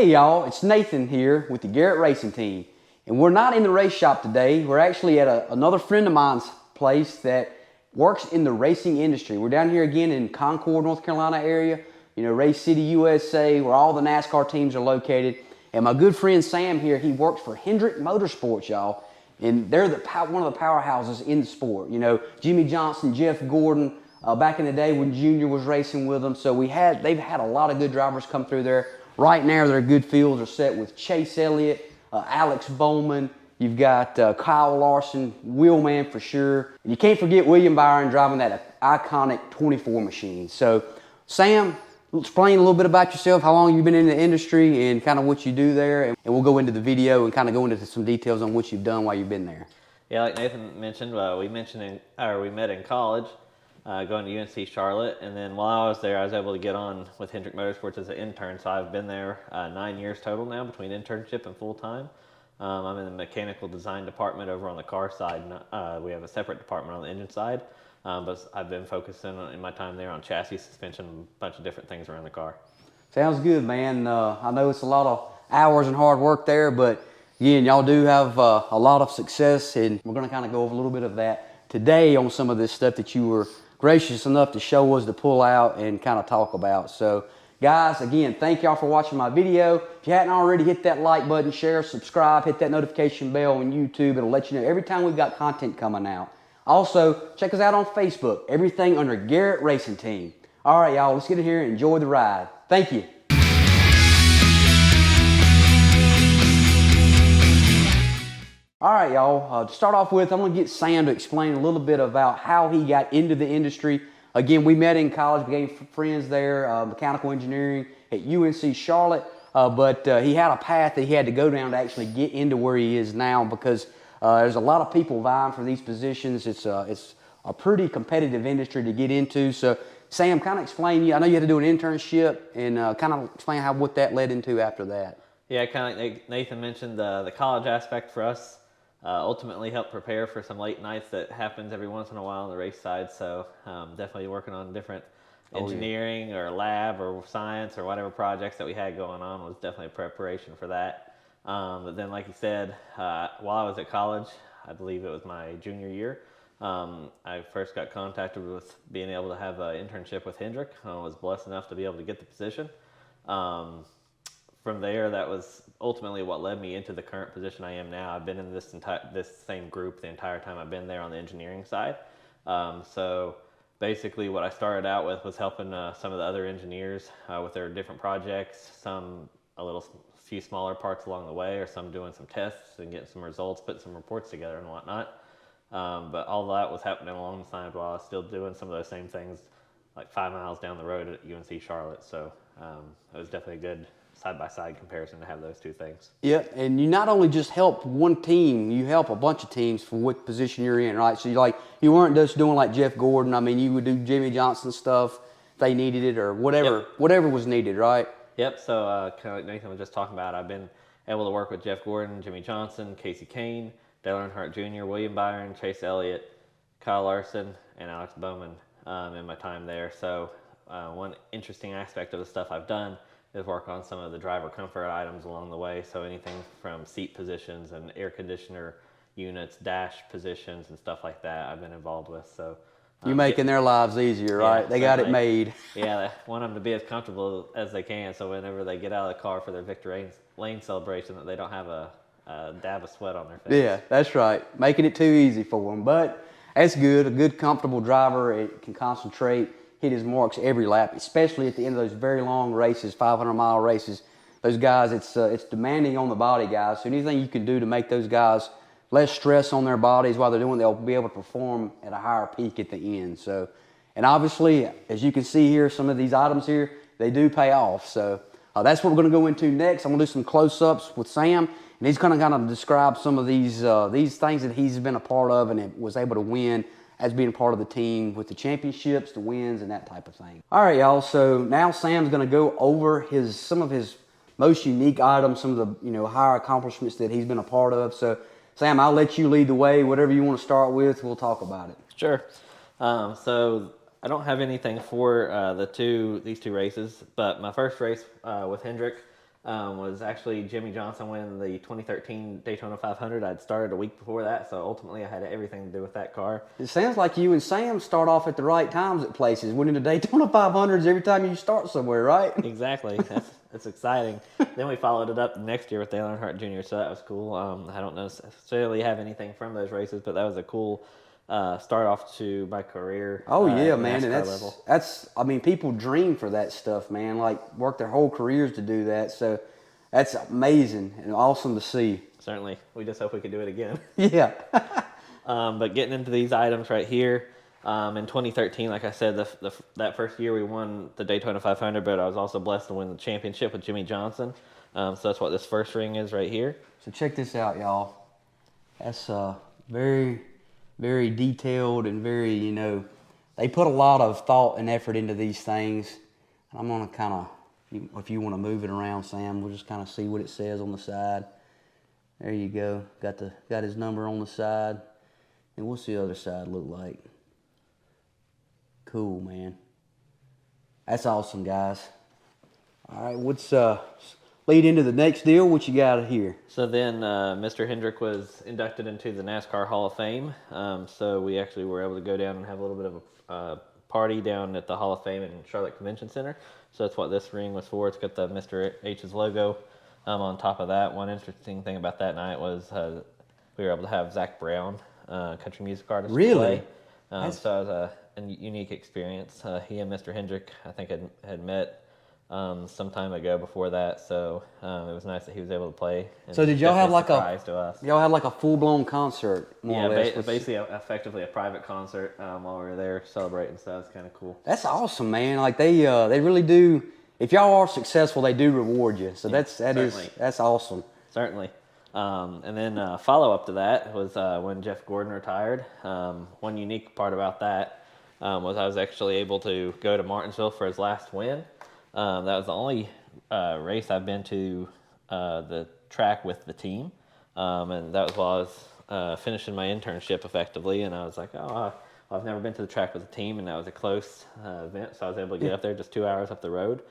Hey y'all, it's Nathan here with the Garrett Racing Team. And we're not in the race shop today. We're actually at another friend of mine's place that works in the racing industry. We're down here again in Concord, North Carolina area, Race City, USA, where all the NASCAR teams are located. And my good friend Sam here, he works for Hendrick Motorsports, y'all. And they're one of the powerhouses in the sport. Jimmy Johnson, Jeff Gordon, back in the day when Junior was racing with them. So they've had a lot of good drivers come through there. Right now, their good fields are set with Chase Elliott, Alex Bowman. You've got Kyle Larson, Wheelman for sure. And you can't forget William Byron driving that iconic 24 machine. So, Sam, explain a little bit about yourself, how long you've been in the industry and kind of what you do there. And we'll go into the video and kind of go into some details on what you've done while you've been there. Yeah, like Nathan mentioned, we met in college. Going to UNC Charlotte, and then while I was there, I was able to get on with Hendrick Motorsports as an intern. So I've been there 9 years total now between internship and full time. I'm in the mechanical design department over on the car side. We have a separate department on the engine side, but I've been focusing in my time there on chassis, suspension, and a bunch of different things around the car. Sounds good, man. I know it's a lot of hours and hard work there, but again, y'all do have a lot of success, and we're going to kind of go over a little bit of that today on some of this stuff that you were gracious enough to show us to pull out and kind of talk about. So guys, again, thank y'all for watching my video. If you hadn't already, hit that like button, share, subscribe, hit that notification bell on YouTube. It'll let you know every time we've got content coming out. Also, check us out on Facebook, everything under Garrett Racing Team. All right, y'all, let's get in here and enjoy the ride. Thank you. All right, y'all, to start off with, I'm going to get Sam to explain a little bit about how he got into the industry. Again, we met in college, became friends there, mechanical engineering at UNC Charlotte, but he had a path that he had to go down to actually get into where he is now because there's a lot of people vying for these positions. It's a pretty competitive industry to get into. So, Sam, kind of explain, I know you had to do an internship, and kind of explain what that led into after that. Yeah, kind of like Nathan mentioned, the college aspect for us ultimately helped prepare for some late nights that happens every once in a while on the race side. So definitely working on different engineering or lab or science or whatever projects that we had going on was definitely a preparation for that. But then, like you said, while I was at college, I believe it was my junior year, I first got contacted with being able to have an internship with Hendrick. I was blessed enough to be able to get the position. From there, that was ultimately what led me into the current position I am now. I've been in this same group the entire time I've been there on the engineering side. So basically what I started out with was helping some of the other engineers with their different projects, some few smaller parts along the way, or some doing some tests and getting some results, putting some reports together and whatnot. But all that was happening along the side while I was still doing some of those same things like 5 miles down the road at UNC Charlotte. So it was definitely a good side-by-side comparison to have those two things. Yeah, and you not only just help one team, you help a bunch of teams for what position you're in, right? So you weren't just doing like Jeff Gordon. I mean, you would do Jimmy Johnson stuff if they needed it or whatever was needed, right? Yep, so kind of like Nathan was just talking about, I've been able to work with Jeff Gordon, Jimmy Johnson, Casey Kane, Dale Earnhardt Jr., William Byron, Chase Elliott, Kyle Larson, and Alex Bowman in my time there. So one interesting aspect of the stuff I've done is work on some of the driver comfort items along the way. So anything from seat positions and air conditioner units, dash positions, and stuff like that I've been involved with. So you're making their lives easier, right? Yeah, they got it made. Yeah, they want them to be as comfortable as they can, so whenever they get out of the car for their victory lane celebration, that they don't have a dab of sweat on their face. Yeah, that's right. Making it too easy for them. But that's good. A good, comfortable driver, it can concentrate, hit his marks every lap, especially at the end of those very long races, 500-mile races. Those guys, it's demanding on the body, guys. So anything you can do to make those guys less stress on their bodies while they're doing, they'll be able to perform at a higher peak at the end. So, and obviously, as you can see here, some of these items here, they do pay off. So that's what we're going to go into next. I'm going to do some close-ups with Sam, and he's going to kind of describe some of these things that he's been a part of and was able to win as being part of the team with the championships, the wins, and that type of thing. All right, y'all, so now Sam's going to go over some of his most unique items, some of the higher accomplishments that he's been a part of. So, Sam, I'll let you lead the way. Whatever you want to start with, we'll talk about it. Sure. So I don't have anything for these two races, but my first race with Hendrick was actually Jimmy Johnson winning the 2013 Daytona 500. I'd started a week before that, so ultimately I had everything to do with that car. It sounds like you and Sam start off at the right times at places, winning the Daytona 500s every time you start somewhere, right? Exactly. That's exciting. Then we followed it up the next year with Dale Earnhardt Jr., so that was cool. I don't necessarily have anything from those races, but that was a cool start off to my career. Oh yeah, at the man, and NASCAR level. that's I mean, people dream for that stuff, man. Like work their whole careers to do that. So that's amazing and awesome to see. Certainly. We just hope we can do it again. Yeah. But getting into these items right here, in 2013, like I said, that first year we won the Daytona 500, but I was also blessed to win the championship with Jimmy Johnson. So that's what this first ring is right here. So check this out, y'all. That's very, very detailed and very, they put a lot of thought and effort into these things. And I'm gonna kind of, if you want to move it around, Sam, we'll just kind of see what it says on the side. There you go. Got his number on the side. And what's the other side look like? Cool, man. That's awesome, guys. All right, let's lead into the next deal. What you got here? So then Mr. Hendrick was inducted into the NASCAR Hall of Fame. So we actually were able to go down and have a little bit of a party down at the Hall of Fame in Charlotte Convention Center. So that's what this ring was for. It's got the Mr. H's logo on top of that. One interesting thing about that night was we were able to have Zach Brown, country music artist, Really? play. So it was a unique experience. He and Mr. Hendrick, I think, had met some time ago before that, so it was nice that he was able to play. And So did y'all have like surprise to us. y'all had like a full-blown concert, more or less? Basically, effectively a private concert while we were there celebrating. So that's kind of cool. That's awesome, man. Like they really do. If y'all are successful, they do reward you. So that's awesome. Certainly. And then follow up to that was when Jeff Gordon retired. One unique part about that was I was actually able to go to Martinsville for his last win. That was the only race I've been to the track with the team, and that was while I was finishing my internship effectively. And I was like, I've never been to the track with a team, and that was a close event, so I was able to get up there just 2 hours up the road.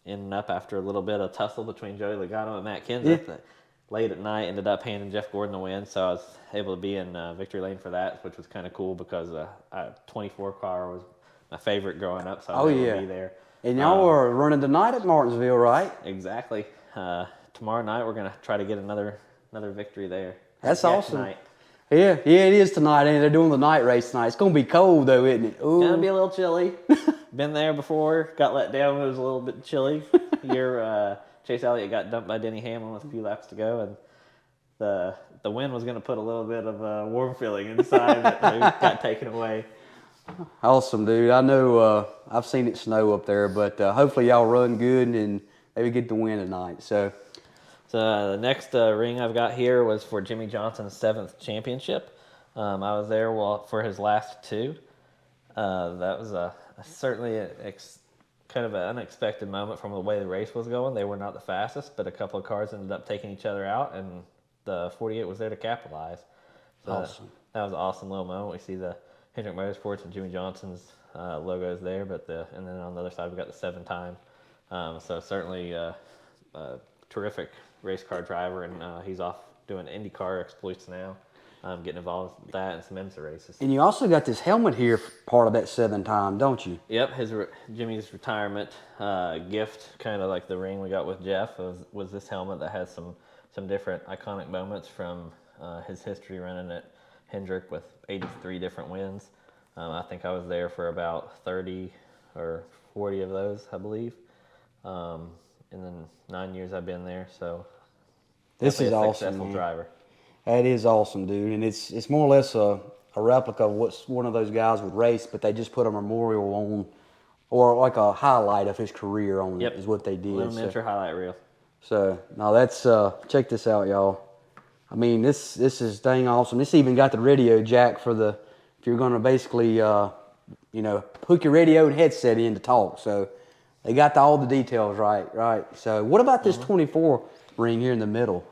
Ending up after a little bit of tussle between Joey Logano and Matt Kenseth. Yeah. Late at night, ended up handing Jeff Gordon the win, so I was able to be in victory lane for that, which was kind of cool because 24 car was my favorite growing up, so I was able to be there. And y'all are running tonight at Martinsville, right? Exactly. Tomorrow night we're gonna try to get another victory there. That's awesome. Tonight. Yeah, it is tonight, and they're doing the night race tonight. It's gonna be cold though, isn't it? Ooh. Gonna be a little chilly. Been there before. Got let down. It was a little bit chilly. Chase Elliott got dumped by Denny Hamlin with a few laps to go, and the wind was going to put a little bit of a warm feeling inside, but it got taken away. Awesome, dude. I know I've seen it snow up there, but hopefully y'all run good and maybe get the win tonight. So the next ring I've got here was for Jimmy Johnson's 7th championship. I was there for his last 2. That was certainly kind of an unexpected moment from the way the race was going. They were not the fastest, but a couple of cars ended up taking each other out, and the 48 was there to capitalize. So awesome. That was an awesome little moment. We see the Hendrick Motorsports and Jimmy Johnson's logos there, and then on the other side we got the 7-time. So certainly a terrific race car driver, and he's off doing IndyCar exploits now. Getting involved with that and some IMSA races. And you also got this helmet here, part of that 7-time, don't you? Yep, Jimmy's retirement gift, kind of like the ring we got with Jeff, was this helmet that has some different iconic moments from his history running at Hendrick with 83 different wins. I think I was there for about 30 or 40 of those, I believe. And then 9 years I've been there, so this is awesome, successful driver. That is awesome, dude. And it's more or less a replica of what one of those guys would race, but they just put a memorial on, or like a highlight of his career on it, is what they did. A little miniature highlight reel. So, now that's, check this out, y'all. I mean, this is dang awesome. This even got the radio jack for if you're going to basically, hook your radio and headset in to talk. So, they got all the details right. So, what about this 24 ring here in the middle?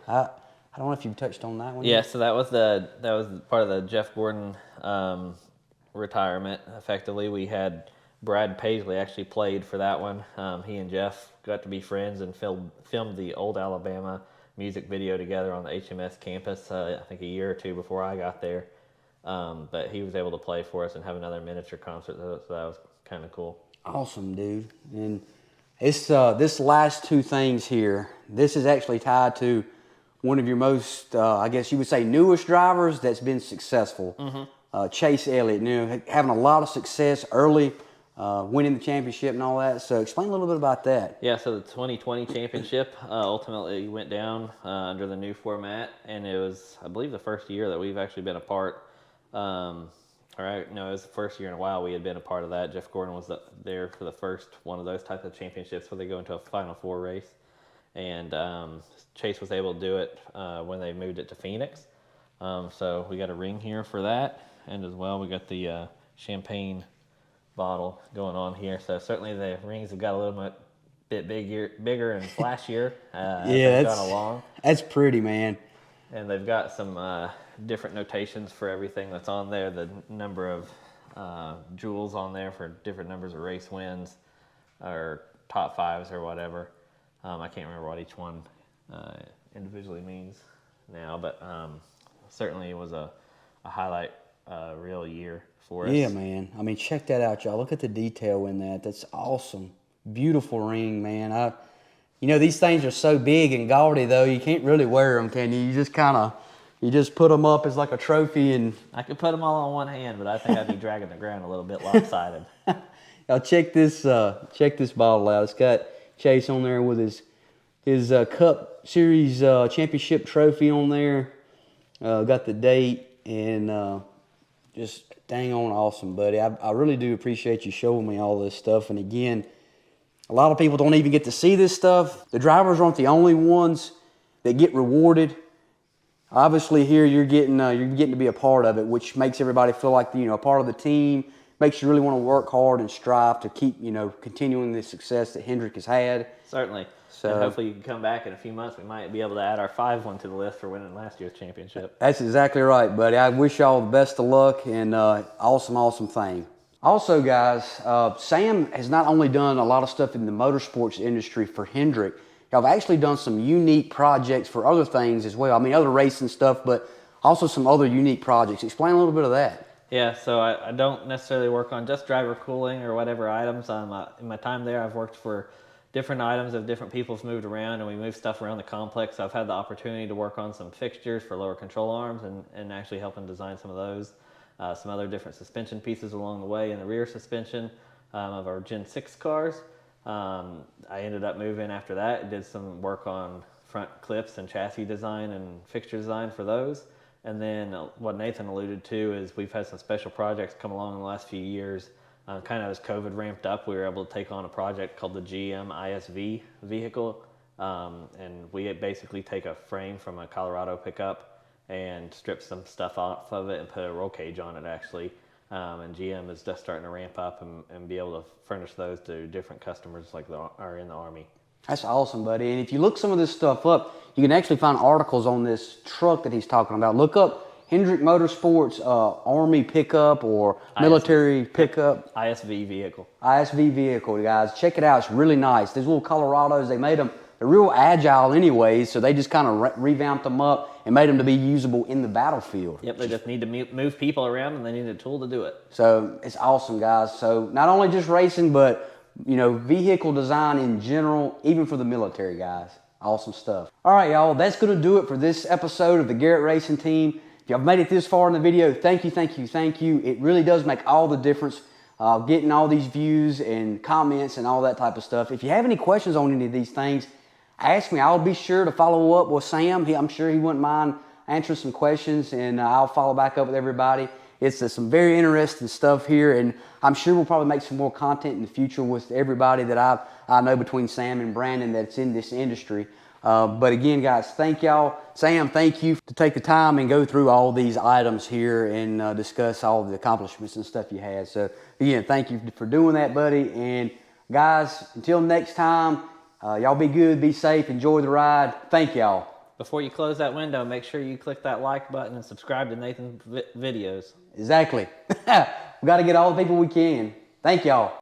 I don't know if you touched on that one. Yeah, so that was part of the Jeff Gordon retirement. Effectively, we had Brad Paisley actually played for that one. He and Jeff got to be friends and filmed the Old Alabama music video together on the HMS campus, I think a year or two before I got there. But he was able to play for us and have another miniature concert, so that was kind of cool. Awesome, dude. And it's this last two things here, this is actually tied to one of your most, I guess you would say, newest drivers that's been successful. Chase Elliott, having a lot of success early, winning the championship and all that. So explain a little bit about that. Yeah, so the 2020 championship ultimately went down under the new format, and it was, I believe, the first year that we've actually been a part. It was the first year in a while we had been a part of that. Jeff Gordon was there for the first one of those types of championships where they go into a Final Four race. And Chase was able to do it when they moved it to Phoenix. So we got a ring here for that. And as well, we got the champagne bottle going on here. So certainly the rings have got a little bit bigger and flashier as they've gone along. That's pretty, man. And they've got some different notations for everything that's on there. The number of jewels on there for different numbers of race wins or top fives or whatever. I can't remember what each one individually means now, but certainly it was a highlight real year for us. Yeah, man. I mean, check that out, y'all. Look at the detail in that. That's awesome. Beautiful ring, man. These things are so big and gaudy, though, you can't really wear them, can you? You just put them up as like a trophy. And I could put them all on one hand, but I think I'd be dragging the ground a little bit lopsided. Y'all check this bottle out. It's got Chase on there with his Cup Series championship trophy on there. Got the date, and just dang on awesome, buddy. I really do appreciate you showing me all this stuff. And again, a lot of people don't even get to see this stuff. The drivers aren't the only ones that get rewarded. Obviously, here you're getting to be a part of it, which makes everybody feel like a part of the team. Makes you really want to work hard and strive to keep continuing the success that Hendrick has had. Certainly. So, and hopefully you can come back in a few months. We might be able to add our 5-1 to the list for winning last year's championship. That's exactly right, buddy. I wish y'all the best of luck, and awesome thing. Also, guys, Sam has not only done a lot of stuff in the motorsports industry for Hendrick, y'all have actually done some unique projects for other things as well. I mean, other racing stuff, but also some other unique projects. Explain a little bit of that. Yeah, so I don't necessarily work on just driver cooling or whatever items. In my time there, I've worked for different items of different people's moved around, and we move stuff around the complex. So I've had the opportunity to work on some fixtures for lower control arms and actually helping design some of those. Some other different suspension pieces along the way in the rear suspension of our Gen 6 cars. I ended up moving after that, did some work on front clips and chassis design and fixture design for those. And then what Nathan alluded to is we've had some special projects come along in the last few years. Kind of as COVID ramped up, we were able to take on a project called the GM ISV vehicle. And we basically take a frame from a Colorado pickup and strip some stuff off of it and put a roll cage on it, actually. And GM is just starting to ramp up and be able to furnish those to different customers like are in the Army. That's awesome, buddy. And if you look some of this stuff up, you can actually find articles on this truck that he's talking about. Look up Hendrick Motorsports Army pickup or military pickup. ISV vehicle. ISV vehicle, guys. Check it out. It's really nice. These little Colorados, they made them, they're real agile anyways, so they just kind of revamped them up and made them to be usable in the battlefield. Yep, they just need to move people around, and they need a tool to do it. So it's awesome, guys. So not only just racing, but vehicle design in general, even for the military, guys. Awesome stuff. All right, y'all, that's going to do it for this episode of the Garrett Racing Team. If y'all made it this far in the video, thank you. It really does make all the difference getting all these views and comments and all that type of stuff. If you have any questions on any of these things, ask me. I'll be sure to follow up with Sam. I'm sure he wouldn't mind answering some questions, and I'll follow back up with everybody. It's some very interesting stuff here, and I'm sure we'll probably make some more content in the future with everybody that I know between Sam and Brandon that's in this industry. But again, guys, thank y'all. Sam, thank you to take the time and go through all these items here and discuss all the accomplishments and stuff you had. So again, thank you for doing that, buddy. And guys, until next time, y'all be good, be safe, enjoy the ride. Thank y'all. Before you close that window, make sure you click that like button and subscribe to Nathan's videos. Exactly. We got to get all the people we can. Thank y'all.